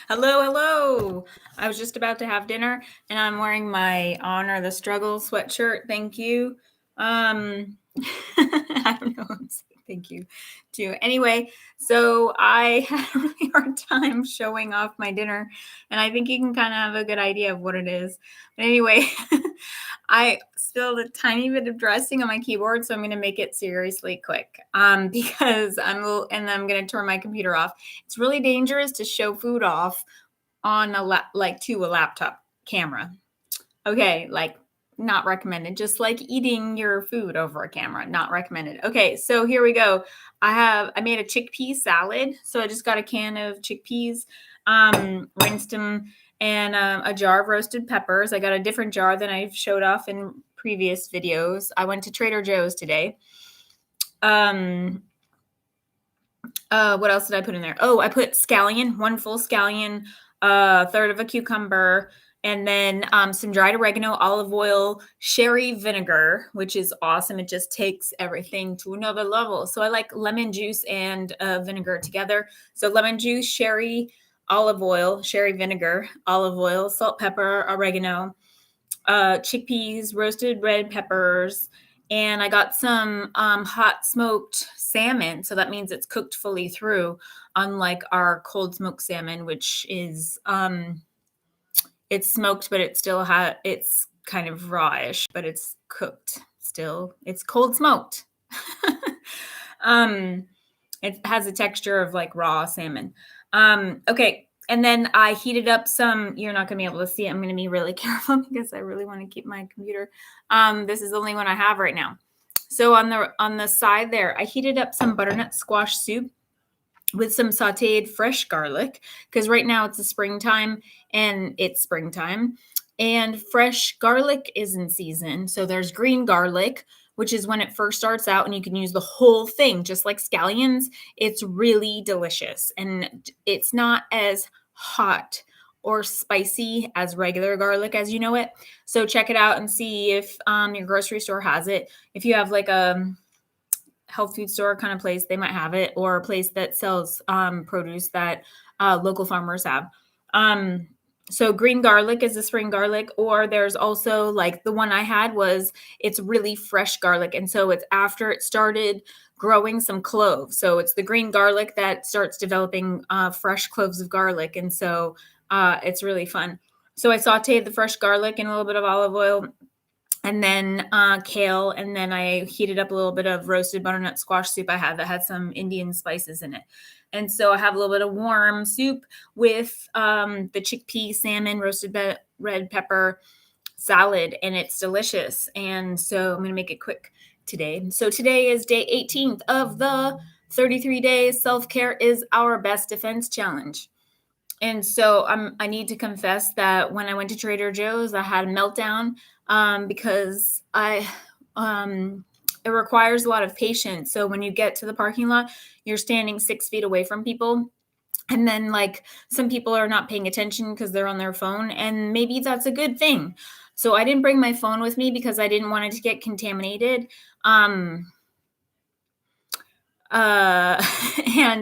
Hello, hello. I was just about to have dinner and I'm wearing my Honor the Struggle sweatshirt. Thank you. I don't know. I'm saying thank you to. Anyway, so I had a really hard time showing off my dinner, and I think you can kind of have a good idea of what it is. But anyway, I spilled a tiny bit of dressing on my keyboard, so I'm going to make it seriously quick because and I'm going to turn my computer off. It's really dangerous to show food off on to a laptop camera. Okay, like not recommended. Just like eating your food over a camera, not recommended. Okay, so here we go. I made a chickpea salad. So I just got a can of chickpeas, rinsed them, and a jar of roasted peppers. I got a different jar than I've showed off in previous videos. I went to Trader Joe's today. What else did I put in there? Oh, I put scallion, one full scallion, a third of a cucumber, and then some dried oregano, olive oil, sherry vinegar, which is awesome. It just takes everything to another level. So I like lemon juice and vinegar together. So lemon juice, sherry, olive oil, sherry vinegar, olive oil, salt, pepper, oregano, chickpeas, roasted red peppers, and I got some hot smoked salmon. So that means it's cooked fully through, unlike our cold smoked salmon, which is it's smoked, but it's kind of rawish, but it's cooked still. It's cold smoked. um, it has a texture of like raw salmon. Okay, and then I heated up some. You're not going to be able to see it. I'm going to be really careful because I really want to keep my computer. This is the only one I have right now. So on the side there, I heated up some butternut squash soup with some sauteed fresh garlic because right now it's springtime and fresh garlic is in season. So there's green garlic, which is when it first starts out, and you can use the whole thing, just like scallions. It's really delicious, and it's not as hot or spicy as regular garlic as you know it. So check it out and see if your grocery store has it. If you have like a health food store kind of place, they might have it, or a place that sells produce that local farmers have. So green garlic is the spring garlic, or there's also like the one I had was it's really fresh garlic. And so it's after it started growing some cloves. So it's the green garlic that starts developing fresh cloves of garlic. And so it's really fun. So I sauteed the fresh garlic in a little bit of olive oil and then kale, and then I heated up a little bit of roasted butternut squash soup I had that had some Indian spices in it. And so I have a little bit of warm soup with the chickpea salmon, roasted red pepper salad, and it's delicious. And so I'm going to make it quick today. So today is day 18th of the 33 days self-care is our best defense challenge. And so I need to confess that when I went to Trader Joe's, I had a meltdown because it requires a lot of patience. So when you get to the parking lot, you're standing 6 feet away from people. And then, like, some people are not paying attention because they're on their phone, and maybe that's a good thing. So I didn't bring my phone with me because I didn't want it to get contaminated. And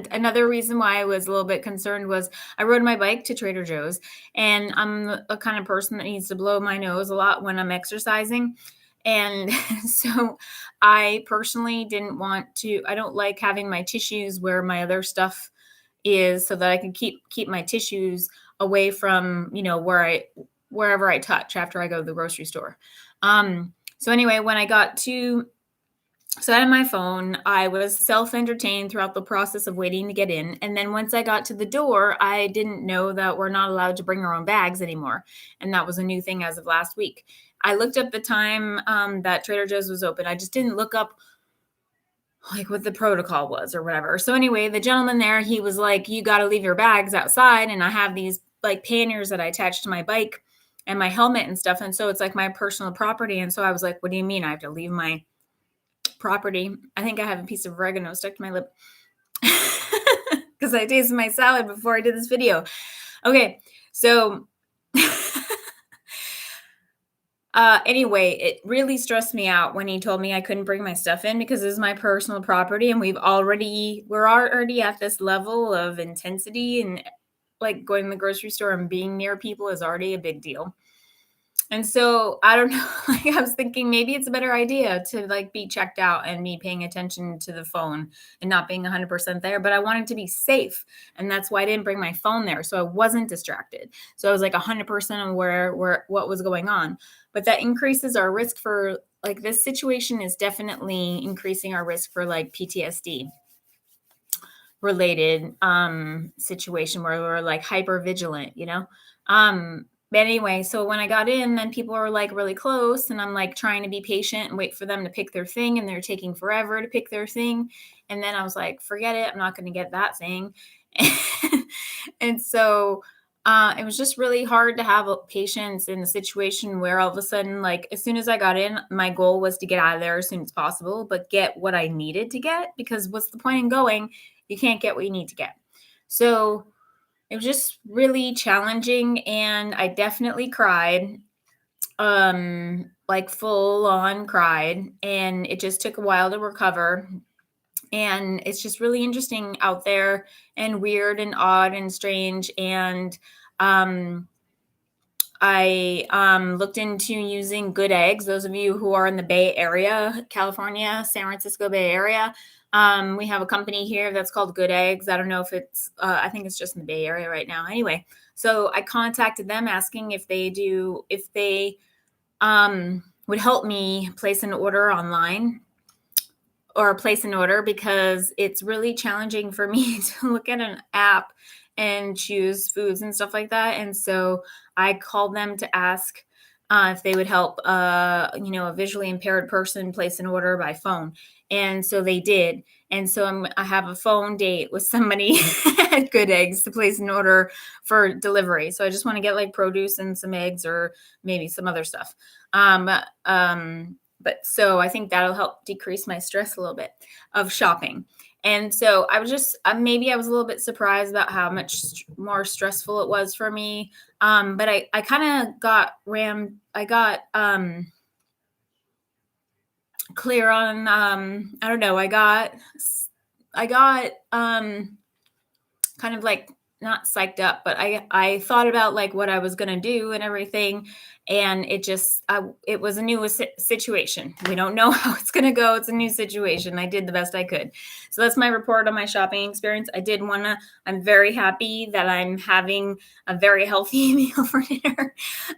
another reason why I was a little bit concerned was I rode my bike to Trader Joe's, and I'm a kind of person that needs to blow my nose a lot when I'm exercising. And so I personally I don't like having my tissues where my other stuff is, so that I can keep my tissues away from, wherever I touch after I go to the grocery store. So anyway, when I got to so I had my phone. I was self-entertained throughout the process of waiting to get in. And then once I got to the door, I didn't know that we're not allowed to bring our own bags anymore. And that was a new thing as of last week. I looked up the time that Trader Joe's was open. I just didn't look up like what the protocol was or whatever. So anyway, the gentleman there, he was like, you got to leave your bags outside. And I have these like panniers that I attach to my bike and my helmet and stuff. And so it's like my personal property. And so I was like, what do you mean I have to leave my property? I think I have a piece of oregano stuck to my lip because I tasted my salad before I did this video. Okay, so anyway, it really stressed me out when he told me I couldn't bring my stuff in because this is my personal property, and we're already at this level of intensity and like going to the grocery store and being near people is already a big deal. And so I don't know, like I was thinking maybe it's a better idea to like be checked out and me paying attention to the phone and not being 100% there, but I wanted to be safe. And that's why I didn't bring my phone there. So I wasn't distracted. So I was like 100% aware where what was going on. But that increases our risk for like this situation is definitely increasing our risk for like PTSD related situation where we're like hyper vigilant, you know? But anyway, so when I got in, then people were like really close, and I'm like trying to be patient and wait for them to pick their thing, and they're taking forever to pick their thing. And then I was like, forget it, I'm not going to get that thing. And so it was just really hard to have patience in a situation where all of a sudden, like as soon as I got in, my goal was to get out of there as soon as possible, but get what I needed to get, because what's the point in going? You can't get what you need to get. So it was just really challenging, and I definitely cried, like full on cried, and it just took a while to recover. And it's just really interesting out there and weird and odd and strange. And um, I looked into using Good Eggs. Those of you who are in the Bay Area, California, San Francisco Bay Area, we have a company here that's called Good Eggs. I don't know if it's, I think it's just in the Bay Area right now. Anyway, so I contacted them asking if they would help me place an order online or place an order, because it's really challenging for me to look at an app and choose foods and stuff like that. And so I called them to ask if they would help, a visually impaired person place an order by phone. And so they did. And so I have a phone date with somebody at Good Eggs to place an order for delivery. So I just want to get like produce and some eggs or maybe some other stuff. But so I think that'll help decrease my stress a little bit of shopping. And so I was just, maybe I was a little bit surprised about how much more stressful it was for me. But I kind of got clear on, I don't know, I got kind of like not psyched up, but I thought about like what I was going to do and everything. And it was a new situation. We don't know how it's going to go. It's a new situation. I did the best I could. So that's my report on my shopping experience. I'm very happy that I'm having a very healthy meal for dinner.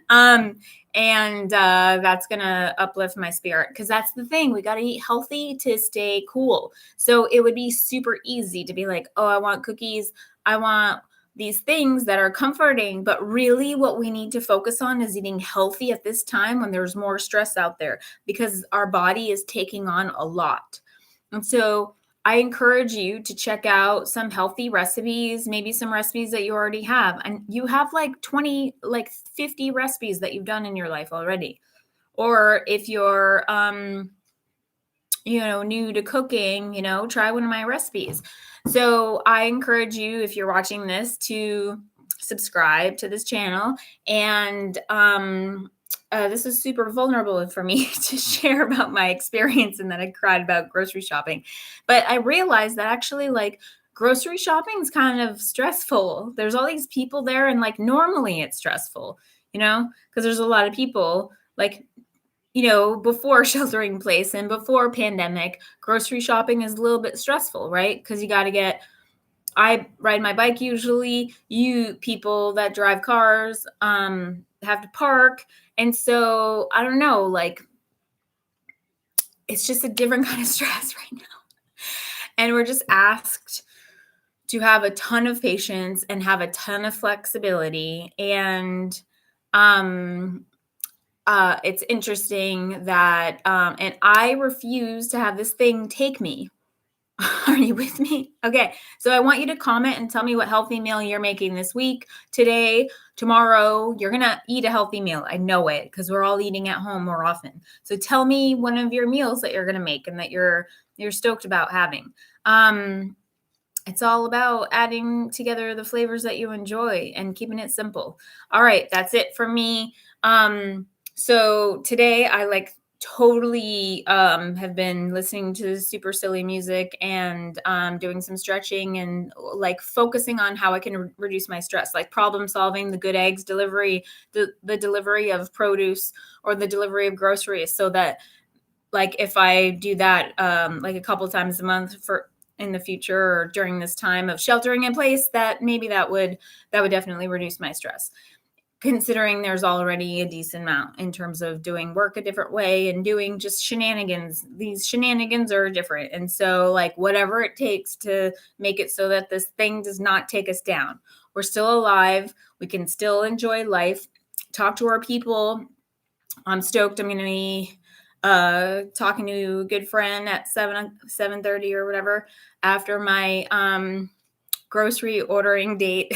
And that's going to uplift my spirit, because that's the thing. We got to eat healthy to stay cool. So it would be super easy to be like, oh, I want cookies. I want these things that are comforting, but really what we need to focus on is eating healthy at this time when there's more stress out there, because our body is taking on a lot. And so I encourage you to check out some healthy recipes, maybe some recipes that you already have. And you have like 20, like 50 recipes that you've done in your life already. Or if you're, new to cooking, try one of my recipes. So I encourage you, if you're watching this, to subscribe to this channel. And this is super vulnerable for me to share about my experience, and that I cried about grocery shopping. But I realized that actually, like, grocery shopping is kind of stressful. There's all these people there, and like normally it's stressful, because there's a lot of people, like, before sheltering in place and before pandemic, grocery shopping is a little bit stressful, right? Because I ride my bike usually. You people that drive cars have to park. And so I don't know, like, it's just a different kind of stress right now. And we're just asked to have a ton of patience and have a ton of flexibility. And it's interesting that, and I refuse to have this thing take me. Are you with me? Okay. So I want you to comment and tell me what healthy meal you're making this week, today, tomorrow. You're going to eat a healthy meal. I know it, because we're all eating at home more often. So tell me one of your meals that you're going to make and that you're stoked about having. It's all about adding together the flavors that you enjoy and keeping it simple. All right. That's it for me. So today I totally have been listening to super silly music and doing some stretching and like focusing on how I can reduce my stress, like problem solving, the good eggs delivery, the delivery of produce or the delivery of groceries, so that like if I do that like a couple times a month for in the future or during this time of sheltering in place, that maybe that would definitely reduce my stress, considering there's already a decent amount in terms of doing work a different way and doing just shenanigans. These shenanigans are different. And so, like, whatever it takes to make it so that this thing does not take us down. We're still alive. We can still enjoy life, talk to our people. I'm stoked. I'm going to be talking to a good friend at 7:30 or whatever after my grocery ordering date.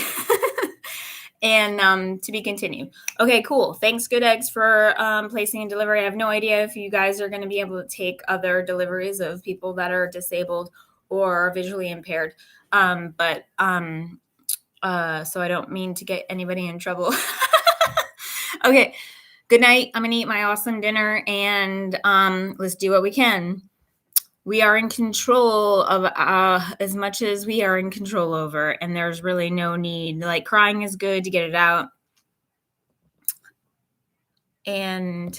And to be continued. Okay, cool. Thanks, Good Eggs, for placing a delivery. I have no idea if you guys are going to be able to take other deliveries of people that are disabled or visually impaired. So I don't mean to get anybody in trouble. Okay, good night. I'm going to eat my awesome dinner and let's do what we can. We are in control of as much as we are in control over, and there's really no need. Like, crying is good to get it out. And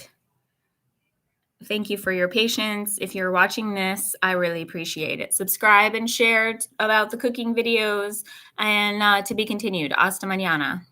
thank you for your patience. If you're watching this, I really appreciate it. Subscribe and share about the cooking videos, and to be continued. Hasta mañana.